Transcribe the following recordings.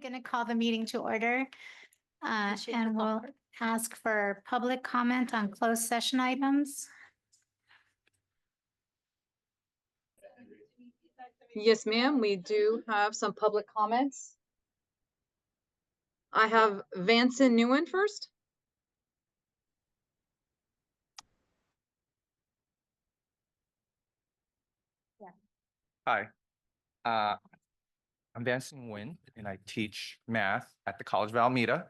We're going to call the meeting to order, and we'll ask for public comment on closed session items. Yes, ma'am, we do have some public comments. I have Vanson Nguyen first. Hi, I'm Vanson Nguyen, and I teach math at the College of Alameda.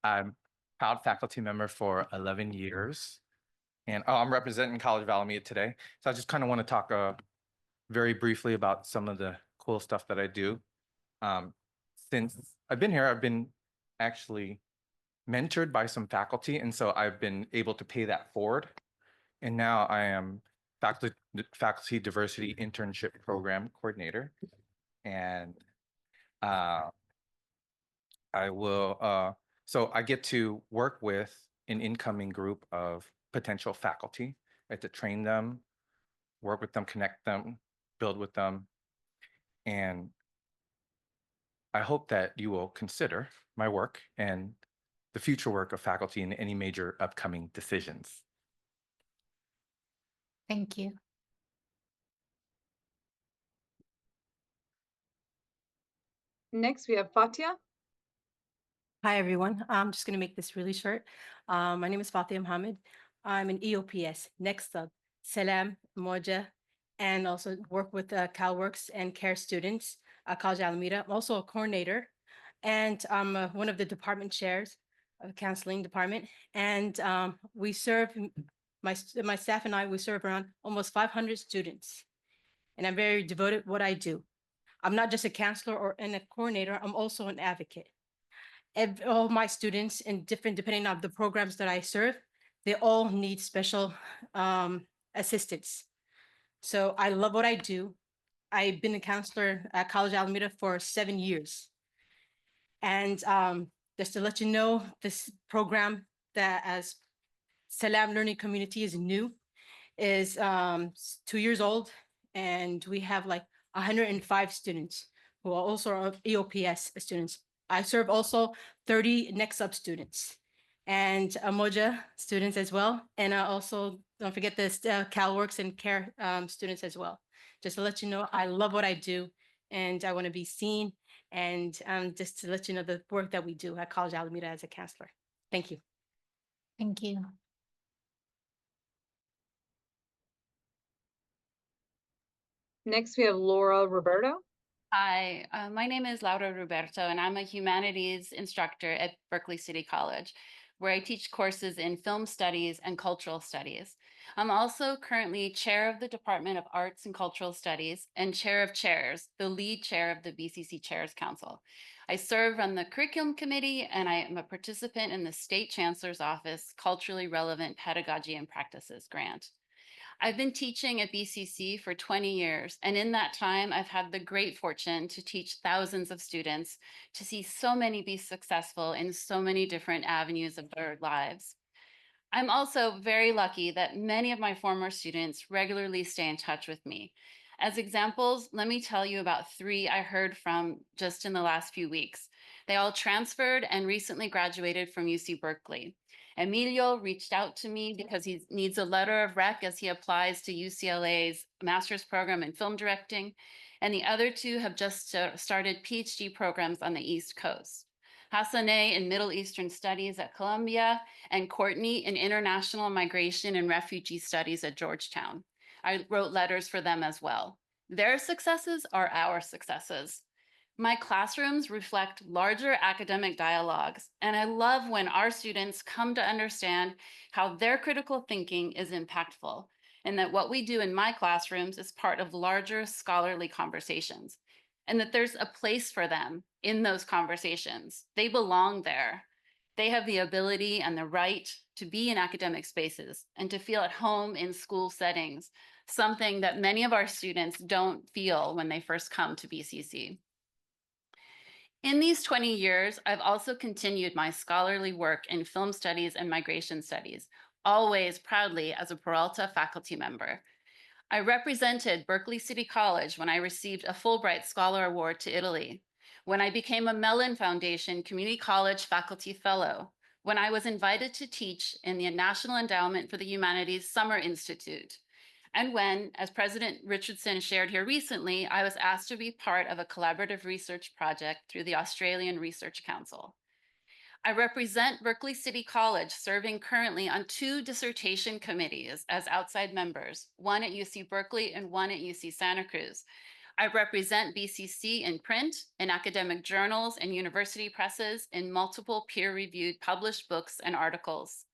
I'm proud faculty member for 11 years, and I'm representing College of Alameda today. So I just kind of want to talk very briefly about some of the cool stuff that I do. Since I've been here, I've been actually mentored by some faculty, and so I've been able to pay that forward. And now I am faculty diversity internship program coordinator, and so I get to work with an incoming group of potential faculty. I have to train them, work with them, connect them, build with them, and I hope that you will consider my work and the future work of faculty in any major upcoming decisions. Thank you. Next, we have Fatia. Hi, everyone. I'm just going to make this really short. My name is Fatia Mohammed. I'm an EOPS, Next Sub, Salam, Moja, and also work with CalWorks and CARE students at College of Alameda. I'm also a coordinator, and I'm one of the department chairs of the counseling department. And we serve, my staff and I, we serve around almost 500 students. And I'm very devoted to what I do. I'm not just a counselor and a coordinator, I'm also an advocate. All my students depending on the programs that I serve, they all need special assistance. So I love what I do. I've been a counselor at College of Alameda for 7 years. And just to let you know, this program that as Salam Learning Community is new, is 2 years old, and we have like 105 students who are also EOPS students. I serve also 30 Next Up students and Moja students as well. And also don't forget the CalWorks and CARE students as well. Just to let you know, I love what I do and I want to be seen. And just to let you know the work that we do at College of Alameda as a counselor. Thank you. Thank you. Next, we have Laura Roberto. Hi, my name is Laura Roberto, and I'm a humanities instructor at Berkeley City College, where I teach courses in film studies and cultural studies. I'm also currently chair of the Department of Arts and Cultural Studies and chair of chairs, the lead chair of the BCC Chairs Council. I serve on the curriculum committee, and I am a participant in the State Chancellor's Office Culturally Relevant Pedagogy and Practices grant. I've been teaching at BCC for 20 years, and in that time, I've had the great fortune to teach thousands of students, to see so many be successful in so many different avenues of their lives. I'm also very lucky that many of my former students regularly stay in touch with me. As examples, let me tell you about 3 I heard from just in the last few weeks. They all transferred and recently graduated from UC Berkeley. Emilio reached out to me because he needs a letter of rec as he applies to UCLA's master's program in film directing. And the other 2 have just started PhD programs on the East Coast. Hassaneh in Middle Eastern Studies at Columbia, and Courtney in International Migration and Refugee Studies at Georgetown. I wrote letters for them as well. Their successes are our successes. My classrooms reflect larger academic dialogues, and I love when our students come to understand how their critical thinking is impactful, and that what we do in my classrooms is part of larger scholarly conversations, and that there's a place for them in those conversations. They belong there. They have the ability and the right to be in academic spaces and to feel at home in school settings, something that many of our students don't feel when they first come to BCC. In these 20 years, I've also continued my scholarly work in film studies and migration studies, always proudly as a Peralta faculty member. I represented Berkeley City College when I received a Fulbright Scholar Award to Italy. when I became a Mellon Foundation Community College Faculty Fellow, when I was invited to teach in the National Endowment for the Humanities Summer Institute, and when, as President Richardson shared here recently, I was asked to be part of a collaborative research project through the Australian Research Council. I represent Berkeley City College, serving currently on 2 dissertation committees as outside members, one at UC Berkeley and one at UC Santa Cruz. I represent BCC in print, in academic journals and university presses, in multiple peer-reviewed published books and articles.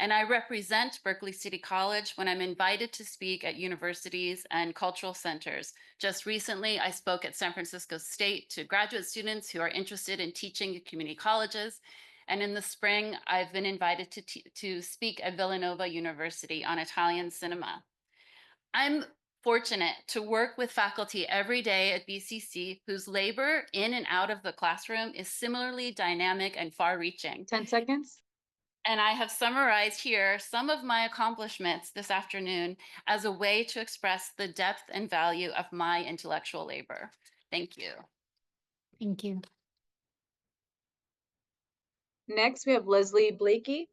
And I represent Berkeley City College when I'm invited to speak at universities and cultural centers. Just recently, I spoke at San Francisco State to graduate students who are interested in teaching at community colleges. And in the spring, I've been invited to speak at Villanova University on Italian cinema. I'm fortunate to work with faculty every day at BCC whose labor in and out of the classroom is similarly dynamic and far-reaching. 10 seconds. And I have summarized here some of my accomplishments this afternoon as a way to express the depth and value of my intellectual labor. Thank you. Thank you. Next, we have Leslie Blakey.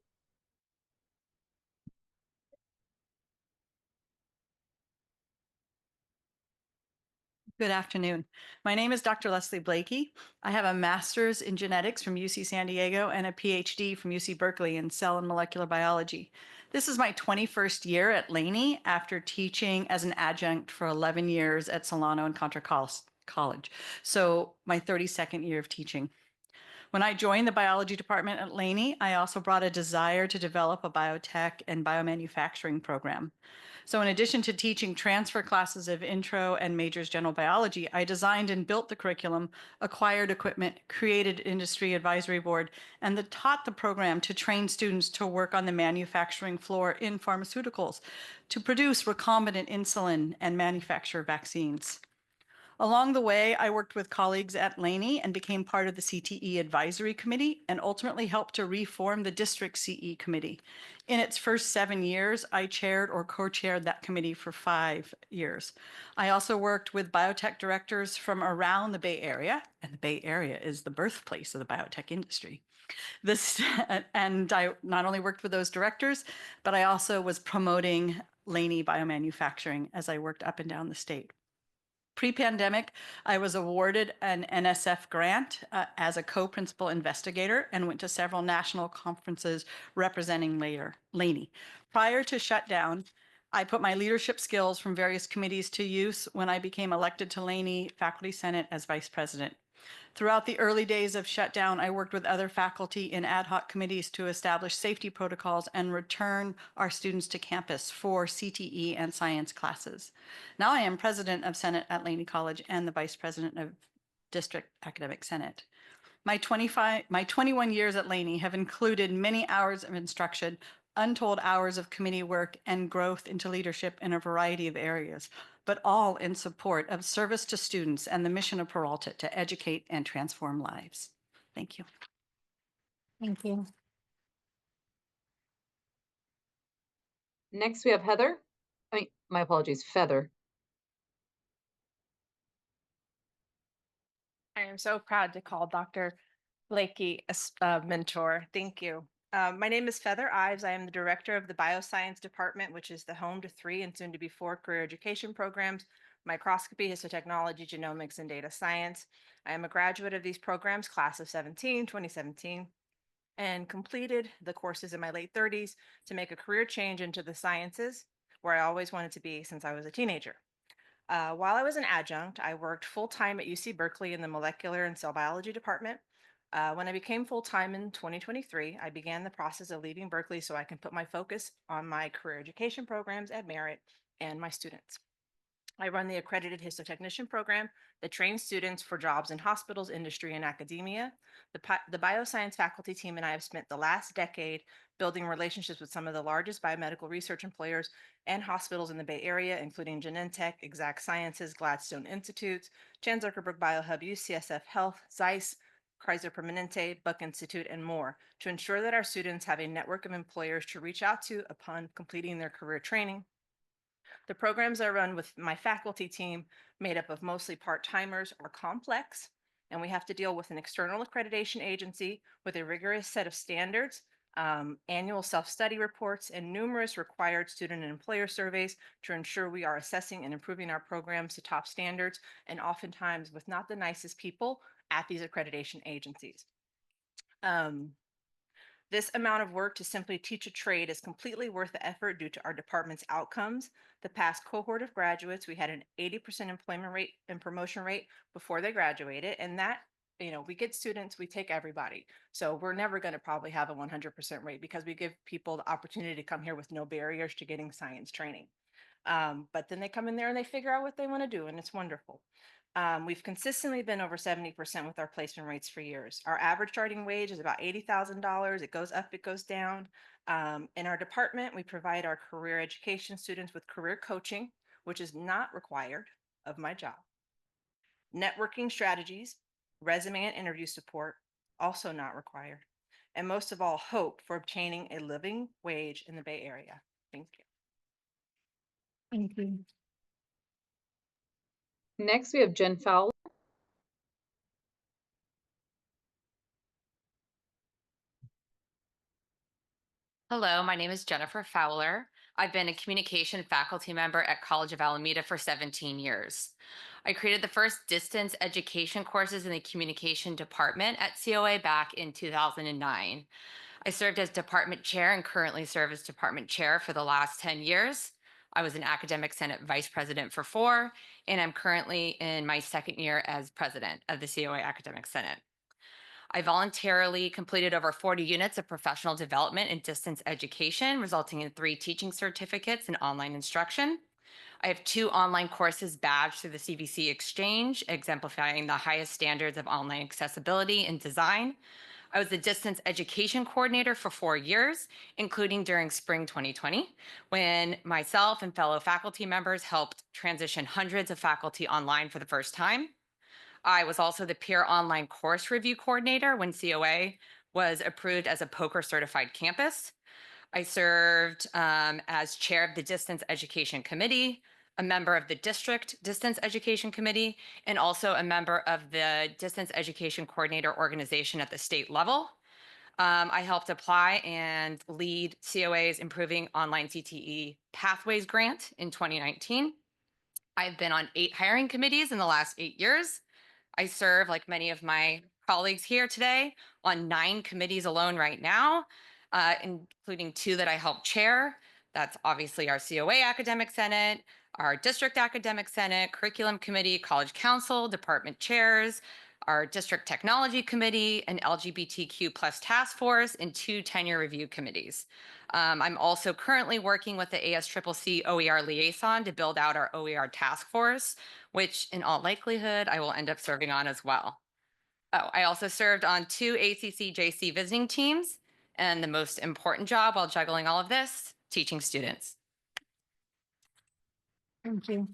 Good afternoon. My name is Dr. Leslie Blakey. I have a master's in genetics from UC San Diego and a PhD from UC Berkeley in cell and molecular biology. This is my 21st year at Laney after teaching as an adjunct for 11 years at Solano and Contra College. So my 32nd year of teaching. When I joined the biology department at Laney, I also brought a desire to develop a biotech and biomanufacturing program. So in addition to teaching transfer classes of intro and majors general biology, I designed and built the curriculum, acquired equipment, created industry advisory board, and taught the program to train students to work on the manufacturing floor in pharmaceuticals, to produce recombinant insulin and manufacture vaccines. Along the way, I worked with colleagues at Laney and became part of the CTE Advisory Committee and ultimately helped to reform the District CE Committee. In its first 7 years, I chaired or co-chaired that committee for 5 years. I also worked with biotech directors from around the Bay Area, and the Bay Area is the birthplace of the biotech industry. And I not only worked with those directors, but I also was promoting Laney biomanufacturing as I worked up and down the state. Pre-pandemic, I was awarded an NSF grant as a co-principal investigator and went to several national conferences representing Laney. Prior to shutdown, I put my leadership skills from various committees to use when I became elected to Laney Faculty Senate as vice president. Throughout the early days of shutdown, I worked with other faculty in ad hoc committees to establish safety protocols and return our students to campus for CTE and science classes. Now I am president of Senate at Laney College and the vice president of District Academic Senate. My 21 years at Laney have included many hours of instruction, untold hours of committee work, and growth into leadership in a variety of areas, but all in support of service to students and the mission of Peralta to educate and transform lives. Thank you. Thank you. Next, we have Heather. My apologies, Feather. I am so proud to call Dr. Blakey a mentor. Thank you. My name is Feather Ives. I am the director of the Bioscience Department, which is the home to 3 and soon to be 4 career education programs: microscopy, histotechnology, genomics, and data science. I am a graduate of these programs, class of 2017, and completed the courses in my late 30s to make a career change into the sciences, where I always wanted to be since I was a teenager. While I was an adjunct, I worked full-time at UC Berkeley in the molecular and cell biology department. When I became full-time in 2023, I began the process of leaving Berkeley so I can put my focus on my career education programs at Merit and my students. I run the accredited histotechnician program that trains students for jobs in hospitals, industry, and academia. The bioscience faculty team and I have spent the last decade building relationships with some of the largest biomedical research employers and hospitals in the Bay Area, including Genentech, Exact Sciences, Gladstone Institutes, Chan Zuckerberg BioHub, UCSF Health, Zeiss, Kaiser Permanente, Buck Institute, and more, to ensure that our students have a network of employers to reach out to upon completing their career training. The programs I run with my faculty team, made up of mostly part-timers, are complex and we have to deal with an external accreditation agency with a rigorous set of standards, annual self-study reports, and numerous required student and employer surveys to ensure we are assessing and improving our programs to top standards, and oftentimes with not the nicest people at these accreditation agencies. This amount of work to simply teach a trade is completely worth the effort due to our department's outcomes. The past cohort of graduates, we had an 80% employment rate and promotion rate before they graduated. And that, we get students, we take everybody. So we're never going to probably have a 100% rate because we give people the opportunity to come here with no barriers to getting science training. But then they come in there and they figure out what they want to do, and it's wonderful. We've consistently been over 70% with our placement rates for years. Our average starting wage is about $80,000. It goes up, it goes down. In our department, we provide our career education students with career coaching, which is not required of my job. Networking strategies, resume and interview support, also not required. And most of all, hope for obtaining a living wage in the Bay Area. Thank you. Thank you. Next, we have Jen Fowler. Hello, my name is Jennifer Fowler. I've been a communication faculty member at College of Alameda for 17 years. I created the first distance education courses in the communication department at COA back in 2009. I served as department chair and currently serve as department chair for the last 10 years. I was an academic senate vice president for 4, and I'm currently in my second year as president of the COA Academic Senate. I voluntarily completed over 40 units of professional development in distance education, resulting in 3 teaching certificates in online instruction. I have 2 online courses badged through the CVC Exchange, exemplifying the highest standards of online accessibility and design. I was the distance education coordinator for 4 years, including during spring 2020, when myself and fellow faculty members helped transition hundreds of faculty online for the first time. I was also the peer online course review coordinator when COA was approved as a POCR certified campus. I served as chair of the Distance Education Committee, a member of the District Distance Education Committee, and also a member of the Distance Education Coordinator organization at the state level. I helped apply and lead COA's Improving Online CTE Pathways grant in 2019. I've been on 8 hiring committees in the last 8 years. I serve, like many of my colleagues here today, on 9 committees alone right now, including 2 that I help chair. That's obviously our COA Academic Senate, our District Academic Senate, Curriculum Committee, College Council, Department Chairs, our District Technology Committee, an LGBTQ+ task force, and 2 tenure review committees. I'm also currently working with the ASCCC OER liaison to build out our OER task force, which in all likelihood, I will end up serving on as well. Oh, I also served on 2 ACC-JC visiting teams, and the most important job while juggling all of this, teaching students. Thank you.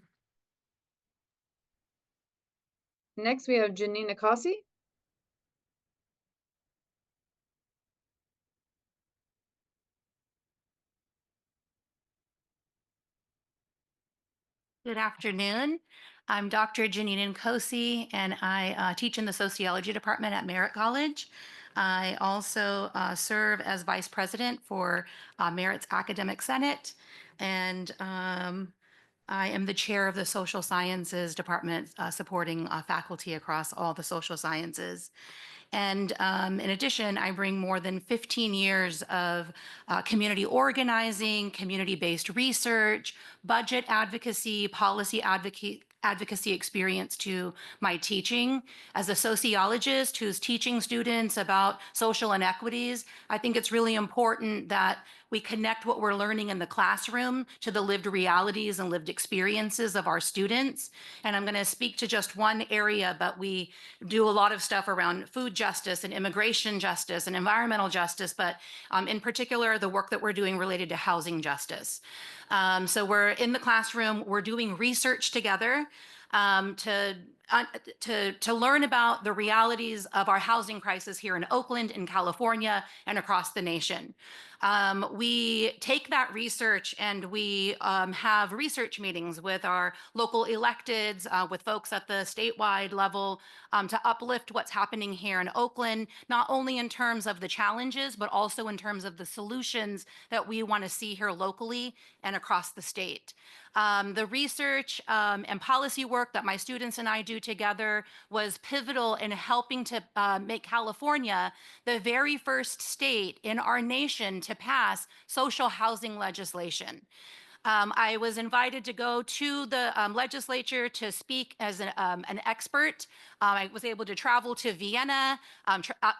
Next, we have Janina Casi. Good afternoon. I'm Dr. Janina Casi, and I teach in the sociology department at Merritt College. I also serve as vice president for Merritt's Academic Senate, and I am the chair of the social sciences department, supporting faculty across all the social sciences. And in addition, I bring more than 15 years of community organizing, community-based research, budget advocacy, policy advocacy experience to my teaching. As a sociologist who's teaching students about social inequities, I think it's really important that we connect what we're learning in the classroom to the lived realities and lived experiences of our students. And I'm going to speak to just one area, but we do a lot of stuff around food justice and immigration justice and environmental justice, but in particular, the work that we're doing related to housing justice. So we're in the classroom, we're doing research together. to learn about the realities of our housing crisis here in Oakland, in California, and across the nation. We take that research and we have research meetings with our local electeds, with folks at the statewide level, to uplift what's happening here in Oakland, not only in terms of the challenges, but also in terms of the solutions that we want to see here locally and across the state. The research and policy work that my students and I do together was pivotal in helping to make California the very first state in our nation to pass social housing legislation. I was invited to go to the legislature to speak as an expert. I was able to travel to Vienna,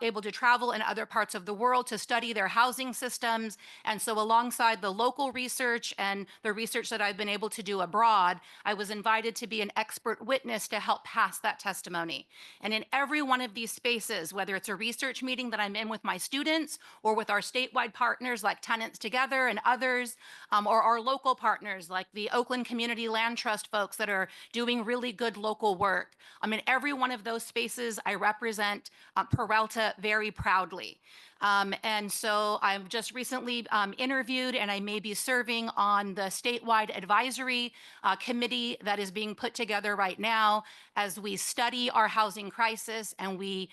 able to travel in other parts of the world to study their housing systems. And so alongside the local research and the research that I've been able to do abroad, I was invited to be an expert witness to help pass that testimony. And in every one of these spaces, whether it's a research meeting that I'm in with my students or with our statewide partners like Tenants Together and others, or our local partners like the Oakland Community Land Trust folks that are doing really good local work. In every one of those spaces, I represent Peralta very proudly. And so I've just recently interviewed, and I may be serving on the statewide advisory committee that is being put together right now as we study our housing crisis and we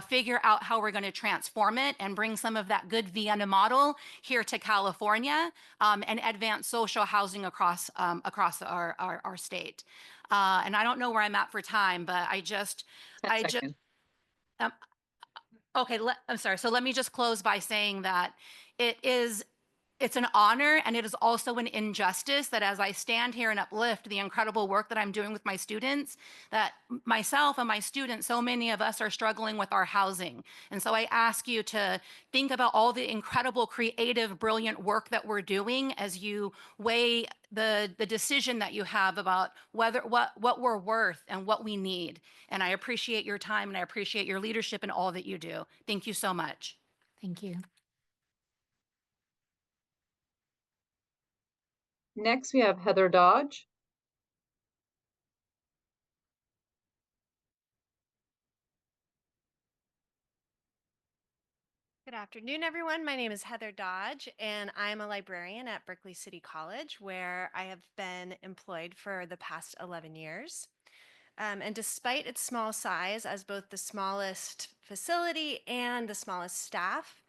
figure out how we're going to transform it and bring some of that good Vienna model here to California, and advance social housing across our state. And I don't know where I'm at for time, but 10 seconds. Okay, I'm sorry. So let me just close by saying that it's an honor and it is also an injustice that as I stand here and uplift the incredible work that I'm doing with my students, that myself and my students, so many of us are struggling with our housing. And so I ask you to think about all the incredible, creative, brilliant work that we're doing as you weigh the decision that you have about what we're worth and what we need. And I appreciate your time and I appreciate your leadership in all that you do. Thank you so much. Thank you. Next, we have Heather Dodge. Good afternoon, everyone. My name is Heather Dodge, and I'm a librarian at Berkeley City College, where I have been employed for the past 11 years. And despite its small size as both the smallest facility and the smallest staff,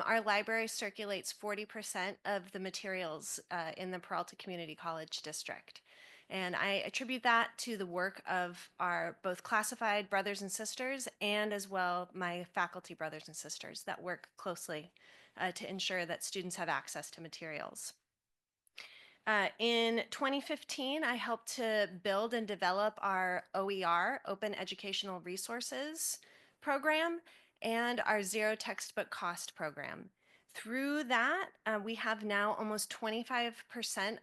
our library circulates 40% of the materials in the Peralta Community College District. And I attribute that to the work of our both classified brothers and sisters and as well my faculty brothers and sisters that work closely to ensure that students have access to materials. In 2015, I helped to build and develop our OER, Open Educational Resources program, and our Zero Textbook Cost program. Through that, we have now almost 25%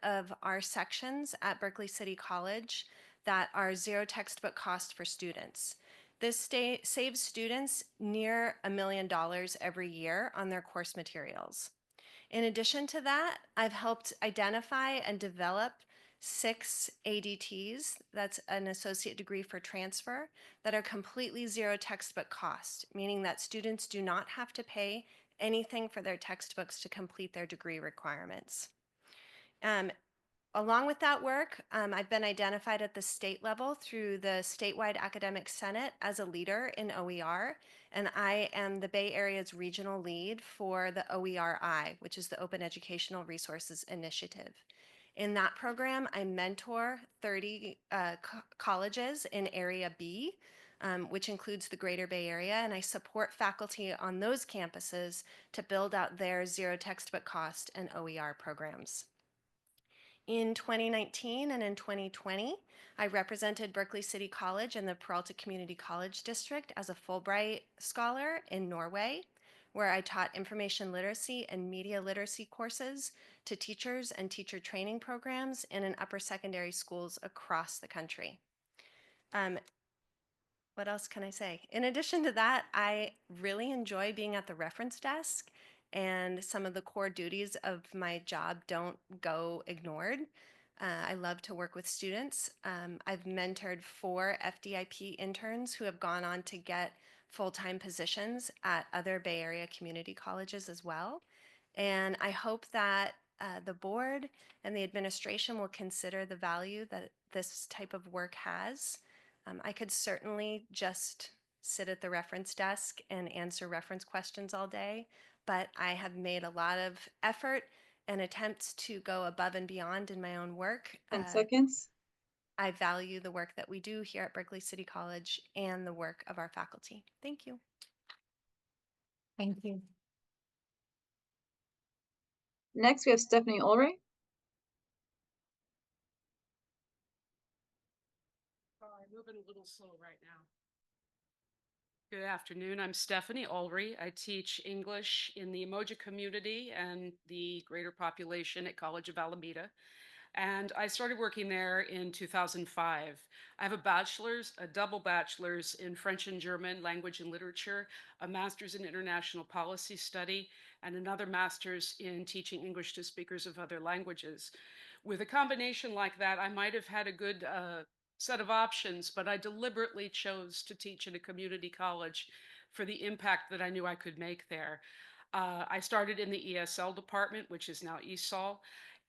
of our sections at Berkeley City College that are zero textbook cost for students. This saves students near $1 million every year on their course materials. In addition to that, I've helped identify and develop 6 ADTs, that's an associate degree for transfer, that are completely zero textbook cost, meaning that students do not have to pay anything for their textbooks to complete their degree requirements. Along with that work, I've been identified at the state level through the Statewide Academic Senate as a leader in OER, and I am the Bay Area's regional lead for the OERI, which is the Open Educational Resources Initiative. In that program, I mentor 30 colleges in Area B, which includes the Greater Bay Area, and I support faculty on those campuses to build out their zero textbook cost and OER programs. In 2019 and in 2020, I represented Berkeley City College and the Peralta Community College District as a Fulbright Scholar in Norway, where I taught information literacy and media literacy courses to teachers and teacher training programs in upper secondary schools across the country. What else can I say? In addition to that, I really enjoy being at the reference desk, and some of the core duties of my job don't go ignored. I love to work with students. I've mentored 4 FDIP interns who have gone on to get full-time positions at other Bay Area community colleges as well. And I hope that the board and the administration will consider the value that this type of work has. I could certainly just sit at the reference desk and answer reference questions all day, but I have made a lot of effort and attempts to go above and beyond in my own work. 10 seconds. I value the work that we do here at Berkeley City College and the work of our faculty. Thank you. Thank you. Next, we have Stephanie Olray. Sorry, moving a little slow right now. Good afternoon. I'm Stephanie Ulrey. I teach English in the Emoji community and the greater population at College of Alameda. And I started working there in 2005. I have a double bachelor's in French and German language and literature, a master's in international policy study, and another master's in teaching English to speakers of other languages. With a combination like that, I might have had a good set of options, but I deliberately chose to teach in a community college for the impact that I knew I could make there. I started in the ESL department, which is now ESOL.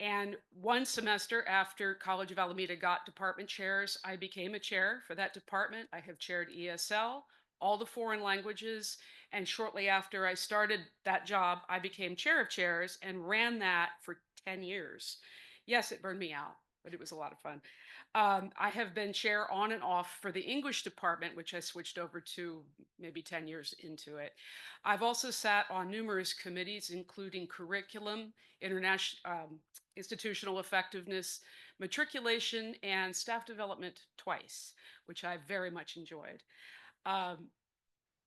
And one semester after College of Alameda got department chairs, I became a chair for that department. I have chaired ESL, all the foreign languages, and shortly after I started that job, I became chair of chairs and ran that for 10 years. Yes, it burned me out, but it was a lot of fun. I have been chair on and off for the English department, which I switched over to maybe 10 years into it. I've also sat on numerous committees, including curriculum, institutional effectiveness, matriculation, and staff development twice, which I very much enjoyed. I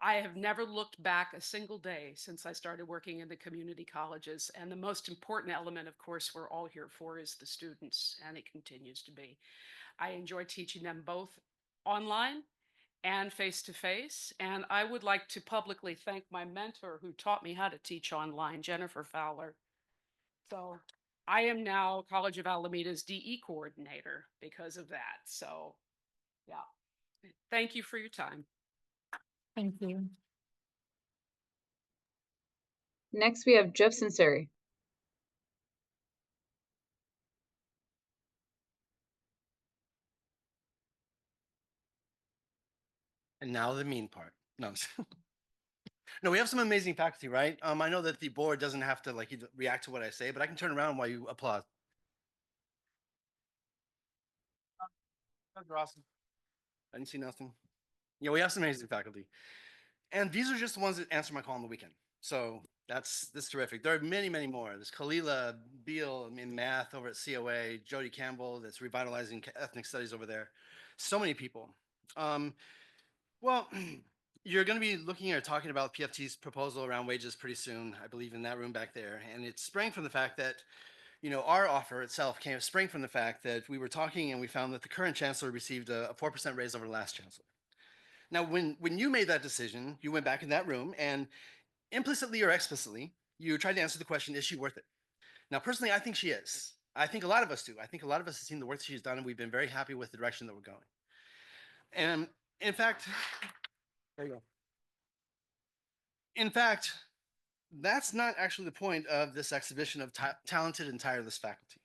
have never looked back a single day since I started working in the community colleges. And the most important element, of course, we're all here for is the students, and it continues to be. I enjoy teaching them both online and face-to-face. And I would like to publicly thank my mentor who taught me how to teach online, Jennifer Fowler. So I am now College of Alameda's DE coordinator because of that. So yeah, thank you for your time. Thank you. Next, we have Jeffon Siri. And now the mean part. No, no, we have some amazing faculty, right? I know that the board doesn't have to like react to what I say, but I can turn around while you applaud. Those are awesome. I didn't see nothing. Yeah, we have some amazing faculty. And these are just the ones that answer my call on the weekend. So that's terrific. There are many, many more. There's Kalila Beal in math over at COA, Jody Campbell that's revitalizing ethnic studies over there. So many people. Well, you're going to be looking or talking about PFT's proposal around wages pretty soon, I believe in that room back there. And it sprang from the fact that, you know, our offer itself sprang from the fact that we were talking and we found that the current chancellor received a 4% raise over the last chancellor. Now, when you made that decision, you went back in that room and implicitly or explicitly, you tried to answer the question, is she worth it? Now, personally, I think she is. I think a lot of us do. I think a lot of us have seen the work that she's done and we've been very happy with the direction that we're going. And in fact, there you go. In fact, that's not actually the point of this exhibition of talented and tireless faculty.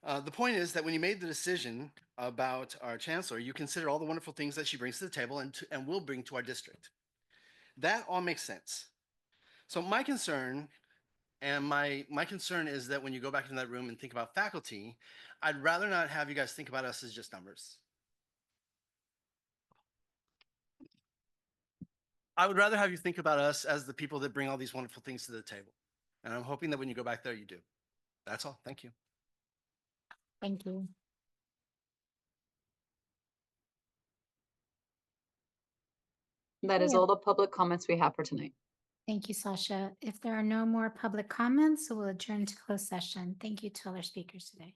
The point is that when you made the decision about our chancellor, you consider all the wonderful things that she brings to the table and will bring to our district. That all makes sense. So my concern is that when you go back into that room and think about faculty, I'd rather not have you guys think about us as just numbers. I would rather have you think about us as the people that bring all these wonderful things to the table. And I'm hoping that when you go back there, you do. That's all. Thank you. Thank you. That is Yeah. all the public comments we have for tonight. Thank you, Sasha. If there are no more public comments, we'll adjourn to closed session. Thank you to all our speakers today.